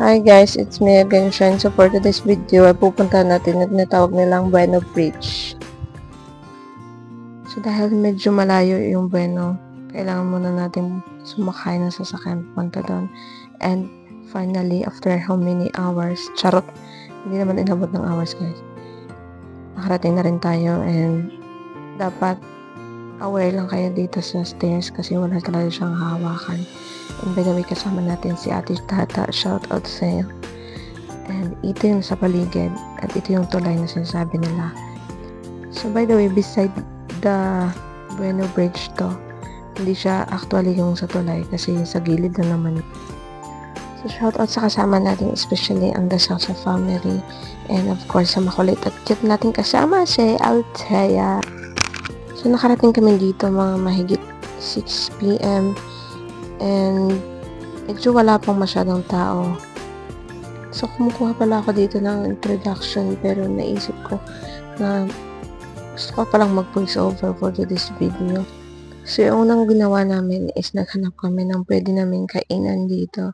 Hi guys, it's me again, Shine. So for today's video ay pupunta natin at natawag nilang Bueno Bridge. So dahil medyo malayo yung Bueno, kailangan muna natin sumakay ng sasakyan punta doon. And finally, after how many hours, charot, hindi naman inabot ng hours guys. Nakarating na rin tayo and dapat aware lang kayo dito sa stairs kasi wala talaga siyang hawakan. And by the way, kasama natin si Ate Tata. Shout out sa iyo. And ito yung sa paligid. At ito yung tulay na sinasabi nila. So by the way, beside the Bueno Bridge to, hindi siya actually yung sa tulay kasi sa gilid na naman. So shout out sa kasama natin, especially ang Dasal sa family. And of course, sa makulit at cute natin kasama si Althea. So nakarating kami dito mga mahigit 6 PM. And medyo wala pang masyadong tao. So kumukuha pala ako dito ng introduction pero naisip ko na gusto ko palang mag-voice over for this video. So yung unang ginawa namin is naghanap kami ng pwede namin kainan dito.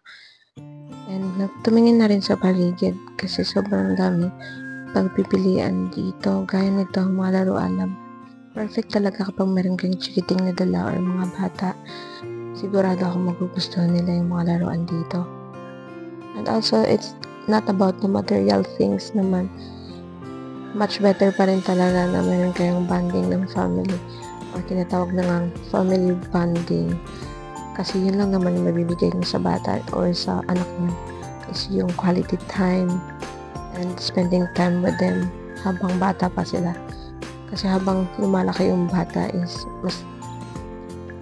And tumingin na rin sa paligid kasi sobrang dami pagpipilian dito. Gaya nito, mga laruan na perfect talaga kapag meron kang chikiting na dala or mga bata. Sigurado ako magugustuhan nila yung mga laruan dito. And also, it's not about the material things naman. Much better pa rin talaga na meron kayong bonding ng family or tinatawag na nga family bonding. Kasi yun lang naman yung mabibigay niyo sa bata or sa anak niyo is yung quality time and spending time with them habang bata pa sila. Kasi habang lumalaki yung bata is mas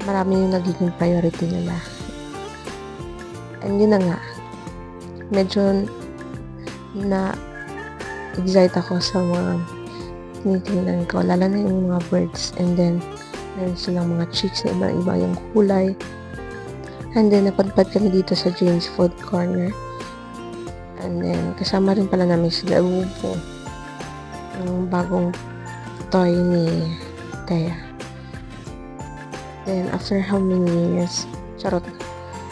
marami yung nagiging priority nila. And yun na nga, medyo na-excite ako sa mga tinitingnan ko, lalo na yung mga birds. And then, meron silang mga chicks na iba-iba yung kulay. And then, napadpad kami dito sa James Food Corner. And then, kasama rin pala namin sila Ubo, yung bagong toy ni Thea. Then, after how many years, charot,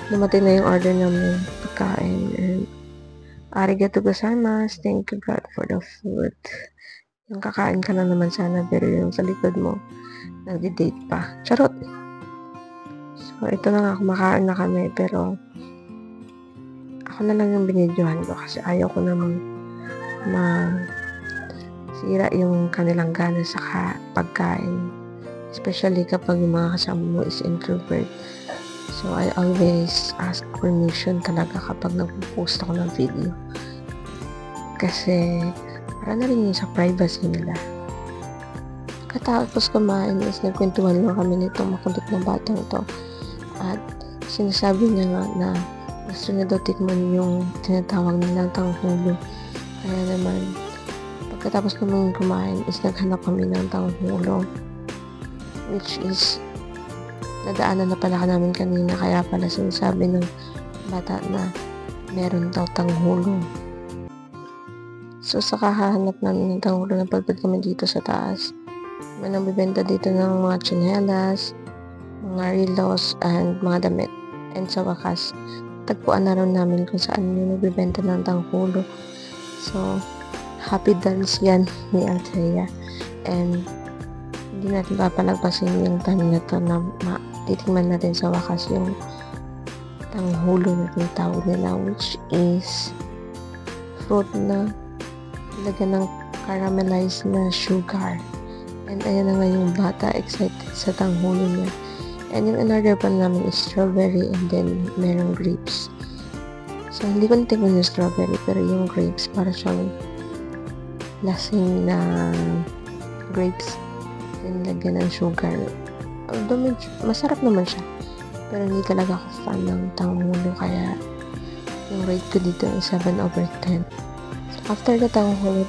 dumating na yung order namin pagkain. And, arigato gozaimasu, thank you God for the food. Yung kakain ka na naman sana, pero yung sa likod mo, nagdi-date pa. Charot! So, ito na nga, kumakain na kami, pero ako na lang yung binidyohan ko kasi ayaw ko namang masira yung kanilang gana sa pagkain. Especially kapag yung mga kasama mo is introvert. So, I always ask permission talaga kapag nag-post ako ng video. Kasi, para na rin yung sa privacy nila. Katapos kumain is nagkwentuhan lang kami nitong makulit na batang to. At sinasabi niya nga na gusto niya daw tikman yung tinatawag nilang tanghulo. Kaya naman, pagkatapos naman kumain is naghanap kami ng tanghulo. Which is nadaanan na pala namin kanina kaya pala sinasabi ng bata na meron daw tanghulo. So sa kahanap namin ng tanghulo, napagpad kami dito sa taas. May nagbibenta dito ng mga tsinelas, mga relos, and mga damit. And sa wakas, tagpuan na rin namin kung saan yung nagbibenta ng tanghulo. So, happy dance yan ni Althea. And hindi natin papalagpasin yung time na to na titingnan natin sa wakas yung tanghulo na tinatawag nila, which is fruit na lagyan ng caramelized na sugar. And ayan na nga yung bata, excited sa tanghulo niya. And yung in-order pa namin is strawberry and then merong grapes. So hindi ko natingnan yung strawberry pero yung grapes para siyang lasing na grapes and lagyan ng sugar. Although masarap naman siya, pero hindi talaga ako fan ng tanghulo kaya yung rate ko dito is 7/10. So after the tanghulo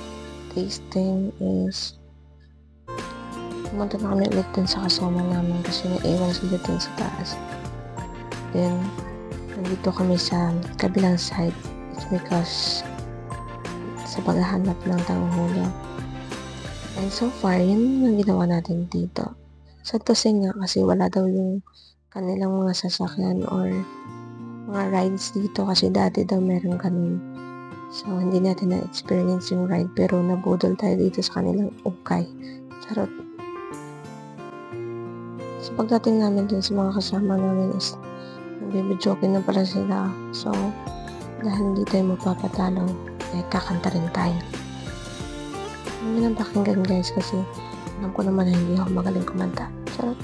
tasting is pumunta na kami ulit dun sa kasama namin kasi naiwan sila dun sa taas. Then nandito kami sa kabilang side. It's because sa paghahanap ng tanghulo. And so far, yun yung ginawa natin dito. Sa Tosing nga kasi wala daw yung kanilang mga sasakyan or mga rides dito kasi dati daw meron ganun. So, hindi natin na-experience yung ride pero nabudol tayo dito sa kanilang ukay. Charot. So, pagdating namin dun sa mga kasama namin is nagbibidyoke na pala sila. So, dahil hindi tayo magpapatalo, eh, kakanta rin tayo. Hindi na pakinggan guys kasi alam ko naman na hindi ako magaling kumanta. Charot.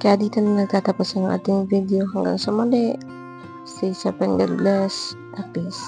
Kaya dito na nagtatapos ang ating video. Hanggang sa muli. Stay safe and God bless. Peace.